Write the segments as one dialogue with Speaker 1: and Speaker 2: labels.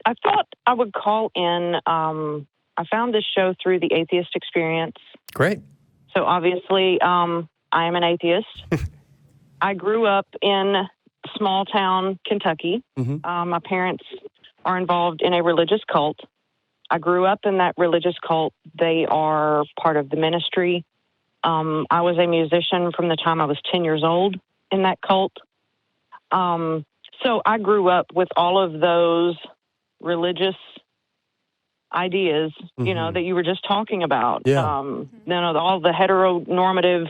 Speaker 1: I thought I would call in. I found this show through the Atheist Experience.
Speaker 2: Great.
Speaker 1: So obviously, I am an atheist. I grew up in small town Kentucky. My parents are involved in a religious cult. I grew up in that religious cult. They are part of the ministry. I was a musician from the time I was 10 years old in that cult. So I grew up with all of those religious ideas, that you were just talking about.
Speaker 2: Yeah.
Speaker 1: All the heteronormative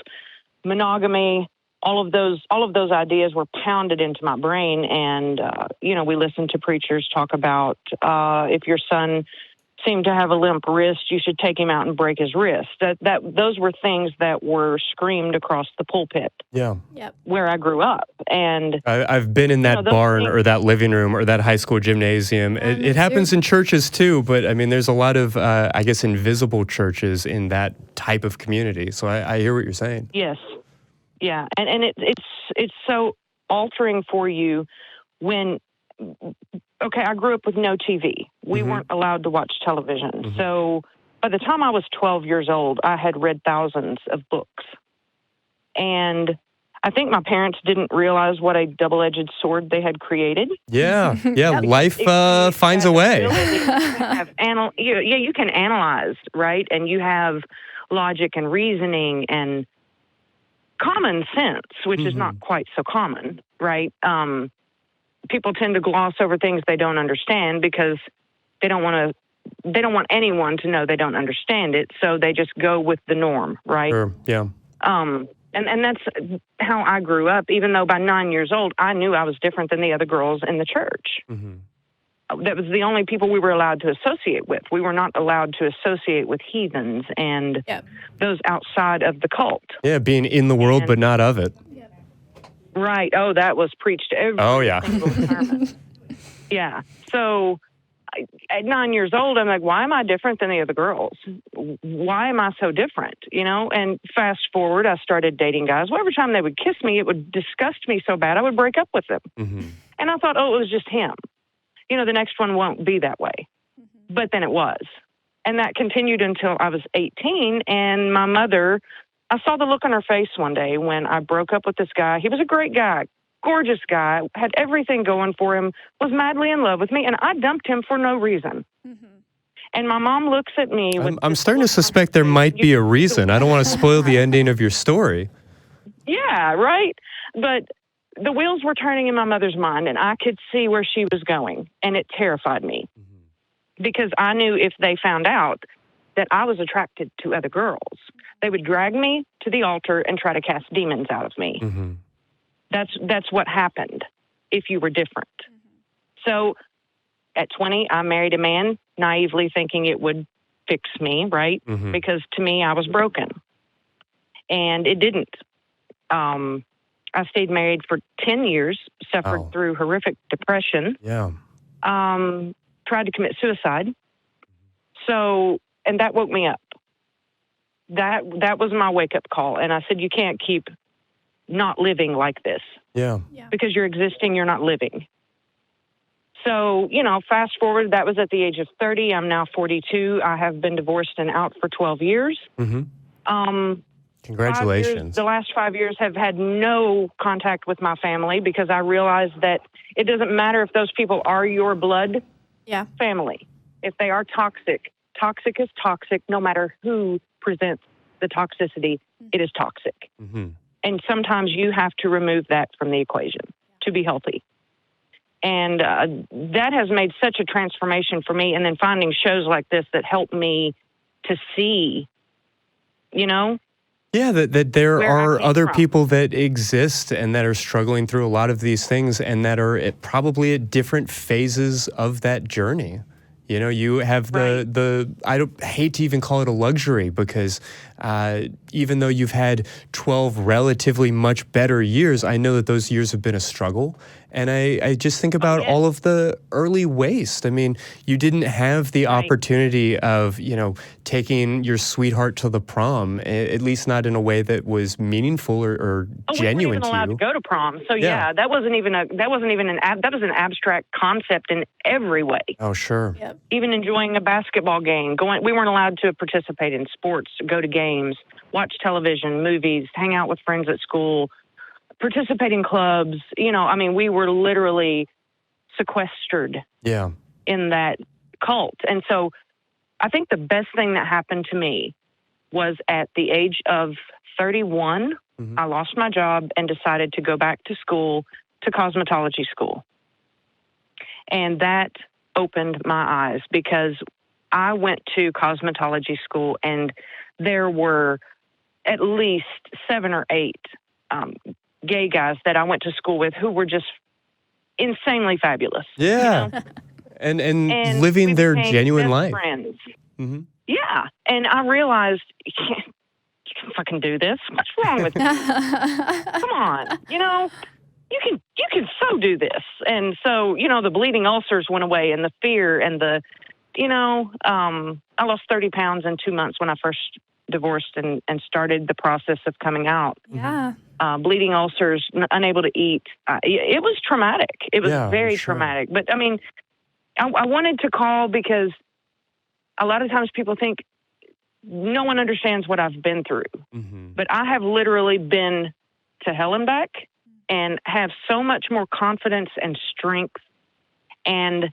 Speaker 1: monogamy, all of those ideas were pounded into my brain. And, we listened to preachers talk about if your son seemed to have a limp wrist, you should take him out and break his wrist. Those were things that were screamed across the pulpit.
Speaker 2: Yeah.
Speaker 3: Yep.
Speaker 1: Where I grew up. And
Speaker 2: I've been in that barn or that living room or that high school gymnasium. It happens in churches too, but I mean, there's a lot of, invisible churches in that type of community. So I hear what you're saying.
Speaker 1: Yes. Yeah. And it's so altering for you when, I grew up with no TV. We weren't allowed to watch television. So by the time I was 12 years old, I had read thousands of books. And I think my parents didn't realize what a double-edged sword they had created.
Speaker 2: Yeah. Yeah. Life finds a way.
Speaker 1: You can analyze, right? And you have logic and reasoning and common sense, which is not quite so common, right? People tend to gloss over things they don't understand because they don't want anyone to know they don't understand it. So they just go with the norm, right?
Speaker 2: Sure. Yeah.
Speaker 1: And that's how I grew up, even though by 9 years old, I knew I was different than the other girls in the church. That was the only people we were allowed to associate with. We were not allowed to associate with heathens and those outside of the cult.
Speaker 2: Yeah, being in the world, but not of it.
Speaker 1: Right. Oh, that was preached every single sermon. Yeah. So at 9 years old, I'm like, why am I different than the other girls? Why am I so different? And fast forward, I started dating guys. Well, every time they would kiss me, it would disgust me so bad I would break up with them. And I thought, it was just him. The next one won't be that way. But then it was. And that continued until I was 18. And my mother, I saw the look on her face one day when I broke up with this guy. He was a great guy, gorgeous guy, had everything going for him, was madly in love with me, and I dumped him for no reason. And my mom looks at me.
Speaker 2: I'm starting to suspect there might be a reason. I don't want to spoil the ending of your story.
Speaker 1: Yeah, right? But the wheels were turning in my mother's mind, and I could see where she was going, and it terrified me. Because I knew if they found out that I was attracted to other girls, they would drag me to the altar and try to cast demons out of me. That's what happened if you were different. So at 20, I married a man, naively thinking it would fix me, right? Because to me, I was broken. And it didn't. I stayed married for 10 years, suffered through horrific depression.
Speaker 2: Yeah.
Speaker 1: Tried to commit suicide. So, and that woke me up. That was my wake-up call. And I said, you can't keep not living like this.
Speaker 2: Yeah.
Speaker 1: Because you're existing, you're not living. So, fast forward, that was at the age of 30. I'm now 42. I have been divorced and out for 12 years.
Speaker 2: Congratulations.
Speaker 1: The last 5 years have had no contact with my family because I realized that it doesn't matter if those people are your blood family. If they are toxic, toxic is toxic no matter who presents the toxicity, it is toxic. And sometimes you have to remove that from the equation to be healthy. And that has made such a transformation for me. And then finding shows like this that help me to see,
Speaker 2: Yeah, that there are other people that exist and that are struggling through a lot of these things and that are probably at different phases of that journey. You have I don't hate to even call it a luxury because even though you've had 12 relatively much better years, I know that those years have been a struggle And I just think about all of the early waste. I mean, you didn't have the opportunity of, taking your sweetheart to the prom, at least not in a way that was meaningful or genuine to you.
Speaker 1: We weren't even allowed to go to prom. So that was an abstract concept in every way.
Speaker 2: Oh, sure.
Speaker 3: Yep.
Speaker 1: Even enjoying a basketball game, we weren't allowed to participate in sports, go to games, watch television, movies, hang out with friends at school, participate in clubs. We were literally sequestered in that cult. And so I think the best thing that happened to me was at the age of 31, I lost my job and decided to go back to school, to cosmetology school. And that opened my eyes because I went to cosmetology school and there were at least 7 or 8 gay guys that I went to school with who were just insanely fabulous.
Speaker 2: Yeah. And living their genuine life.
Speaker 1: Friends. Mm-hmm. Yeah. And I realized, you can fucking do this. What's wrong with you? Come on. You can so do this. And so, the bleeding ulcers went away and the fear and I lost 30 pounds in 2 months when I first divorced and started the process of coming out.
Speaker 3: Yeah.
Speaker 1: Bleeding ulcers, unable to eat. It was traumatic. It was very traumatic. But I wanted to call because a lot of times people think no one understands what I've been through. Mm-hmm. But I have literally been to hell and back and have so much more confidence and strength. And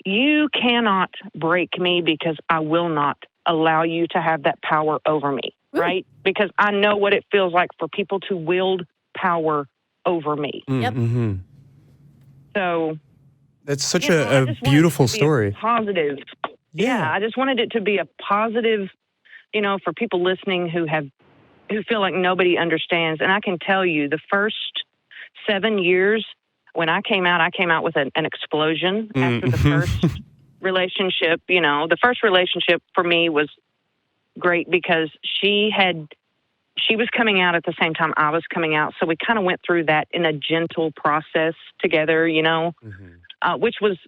Speaker 1: you cannot break me because I will not allow you to have that power over me, right? Because I know what it feels like for people to wield power over me.
Speaker 2: Mm-hmm.
Speaker 1: So
Speaker 2: that's such a beautiful story.
Speaker 1: Positive. Yeah, I just wanted it to be a positive, for people listening who feel like nobody understands. And I can tell you the first 7 years when I came out with an explosion after the first relationship. The first relationship for me was great because she was coming out at the same time I was coming out. So we kind of went through that in a gentle process together, which was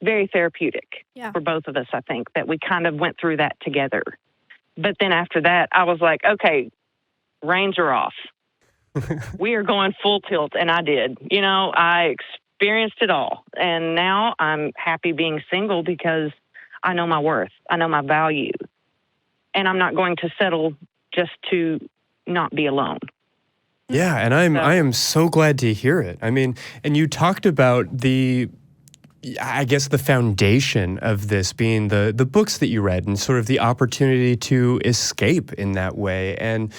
Speaker 1: very therapeutic for both of us, I think, that we kind of went through that together. But then after that, I was like, okay, reins are off. We are going full tilt. And I did. I experienced it all. And now I'm happy being single because I know my worth. I know my value. And I'm not going to settle just to not be alone.
Speaker 2: Yeah, and I am so glad to hear it. I mean, and you talked about the foundation of this being the books that you read and sort of the opportunity to escape in that way. And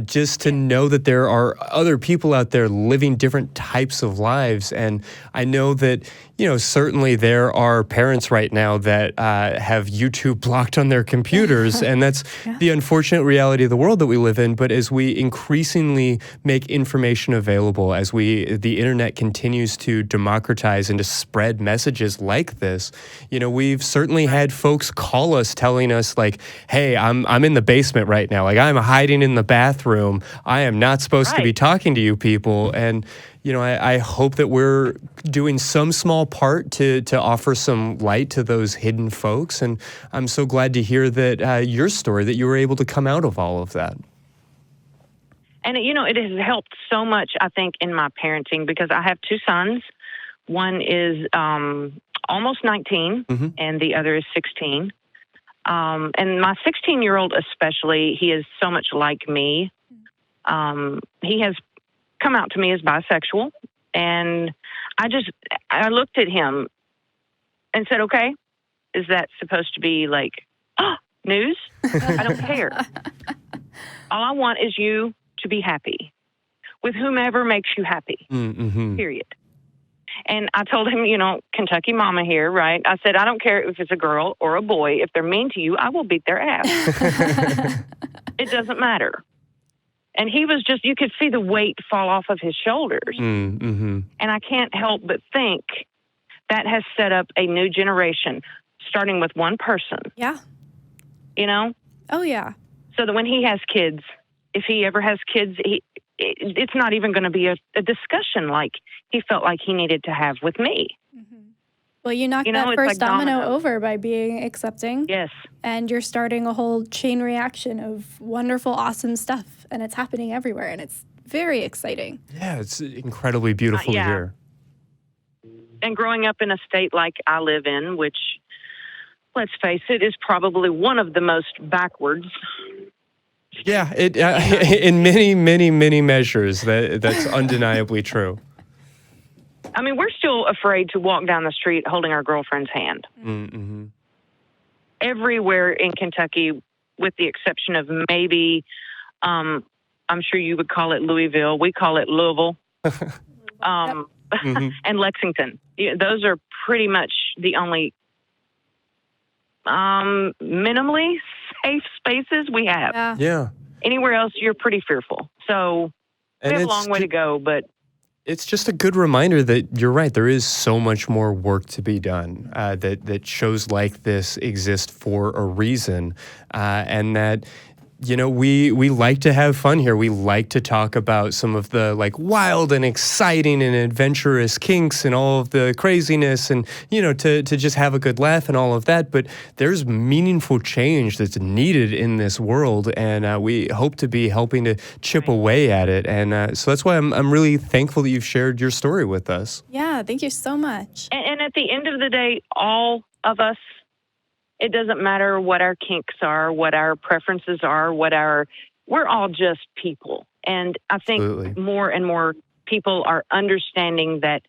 Speaker 2: just to know that there are other people out there living different types of lives. And I know that, certainly there are parents right now that have YouTube blocked on their computers. And that's the unfortunate reality of the world that we live in. But as we increasingly make information available, as the internet continues to democratize and to spread messages like this, we've certainly had folks call us telling us like, hey, I'm in the basement right now. Like I'm hiding in the bathroom. I am not supposed to be talking to you people. And, I hope that we're doing some small part to offer some light to those hidden folks. And I'm so glad to hear that your story, that you were able to come out of all of that.
Speaker 1: And, it has helped so much, I think, in my parenting because I have 2 sons. One is almost 19, and the other is 16. And my 16-year-old especially, he is so much like me. He has come out to me as bisexual, and I looked at him and said, okay, is that supposed to be like, news? I don't care. All I want is you to be happy with whomever makes you happy, period. And I told him, Kentucky mama here, right? I said, I don't care if it's a girl or a boy. If they're mean to you, I will beat their ass. It doesn't matter. And he was just, you could see the weight fall off of his shoulders. And I can't help but think that has set up a new generation, starting with one person.
Speaker 3: Yeah.
Speaker 1: Oh,
Speaker 3: yeah.
Speaker 1: So that when he has kids, if he ever has kids, it's not even going to be a discussion like he felt like he needed to have with me.
Speaker 3: Mm-hmm. Well, you knocked that first domino over by being accepting.
Speaker 1: Yes.
Speaker 3: And you're starting a whole chain reaction of wonderful, awesome stuff. And it's happening everywhere. And it's very exciting.
Speaker 2: Yeah, it's incredibly beautiful to hear.
Speaker 1: And growing up in a state like I live in, which, let's face it, is probably one of the most backwards.
Speaker 2: Yeah, in many, many, many measures, that's undeniably true.
Speaker 1: I mean, we're still afraid to walk down the street holding our girlfriend's hand.
Speaker 2: Mm-hmm.
Speaker 1: Everywhere in Kentucky, with the exception of maybe, I'm sure you would call it Louisville. We call it Louisville. And Lexington. Those are pretty much the only minimally safe spaces we have.
Speaker 2: Yeah.
Speaker 1: Anywhere else, you're pretty fearful. So we have a long way to go, but
Speaker 2: it's just a good reminder that you're right. There is so much more work to be done, that shows like this exist for a reason, and that, we like to have fun here. We like to talk about some of the wild and exciting and adventurous kinks and all of the craziness and, to just have a good laugh and all of that. But there's meaningful change that's needed in this world, and we hope to be helping to chip away at it. And so that's why I'm really thankful that you've shared your story with us.
Speaker 3: Yeah, thank you so much.
Speaker 1: And at the end of the day, all of us, it doesn't matter what our kinks are, what our preferences are, we're all just people. And I think
Speaker 2: Absolutely.
Speaker 1: More and more people are understanding that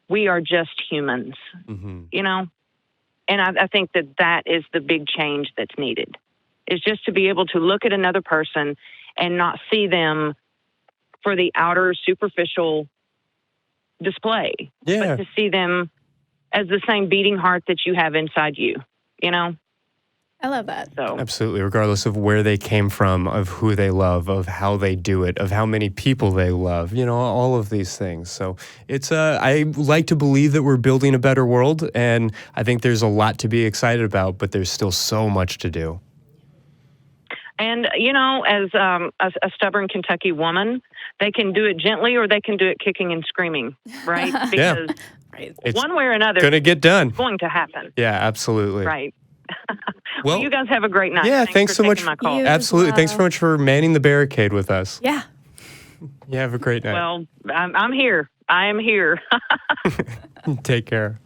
Speaker 1: we are just humans, And I think that is the big change that's needed, is just to be able to look at another person and not see them for the outer superficial display, but to see them as the same beating heart that you have inside you.
Speaker 3: I love that.
Speaker 1: So.
Speaker 2: Absolutely, regardless of where they came from, of who they love, of how they do it, of how many people they love, all of these things. So it's I like to believe that we're building a better world, and I think there's a lot to be excited about, but there's still so much to do.
Speaker 1: And, as a stubborn Kentucky woman, they can do it gently or they can do it kicking and screaming, right? Because one way or another,
Speaker 2: it's going to get done.
Speaker 1: It's going to happen.
Speaker 2: Yeah, absolutely.
Speaker 1: Right. Well, you guys have a great night.
Speaker 2: Yeah, thanks so much.
Speaker 1: My call.
Speaker 2: Absolutely. Thanks so much for manning the barricade with us.
Speaker 3: Yeah.
Speaker 2: You have a great night.
Speaker 1: Well, I'm here. I am here.
Speaker 2: Take care.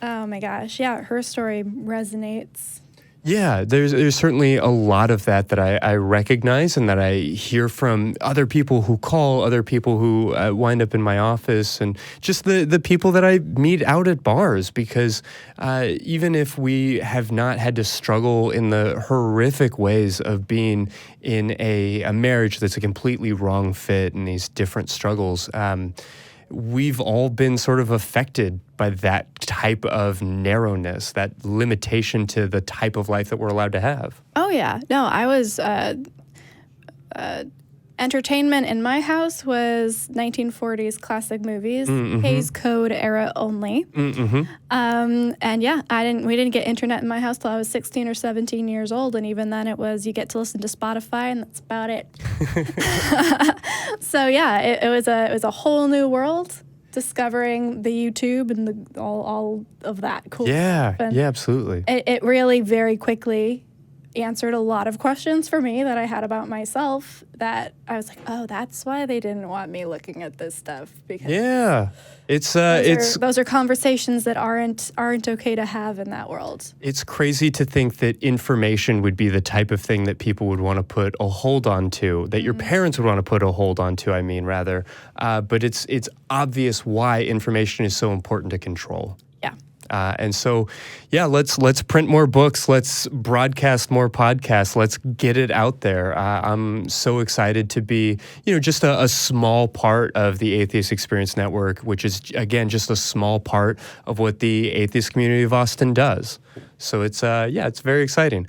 Speaker 3: Oh my gosh. Yeah, her story resonates.
Speaker 2: Yeah, there's certainly a lot of that I recognize and that I hear from other people who call, other people who wind up in my office, and just the people that I meet out at bars, because even if we have not had to struggle in the horrific ways of being in a marriage that's a completely wrong fit and these different struggles, we've all been sort of affected by that type of narrowness, that limitation to the type of life that we're allowed to have.
Speaker 3: Oh, yeah. No, I was... entertainment in my house was 1940s classic movies, Hays Code era only. And yeah, we didn't get internet in my house till I was 16 or 17 years old, and even then it was you get to listen to Spotify, and that's about it. So yeah, it was a whole new world, discovering the YouTube and all of that cool stuff. And
Speaker 2: yeah, absolutely.
Speaker 3: It really very quickly answered a lot of questions for me that I had about myself, that I was like, oh, that's why they didn't want me looking at this stuff. Because those are conversations that aren't okay to have in that world.
Speaker 2: It's crazy to think that information would be the type of thing that people would want to put a hold on to, that your parents would want to put a hold on to, rather. But it's obvious why information is so important to control. And so, yeah, let's print more books. Let's broadcast more podcasts. Let's get it out there. I'm so excited to be, just a small part of the Atheist Experience Network, which is, again, just a small part of what the Atheist Community of Austin does. So it's very exciting.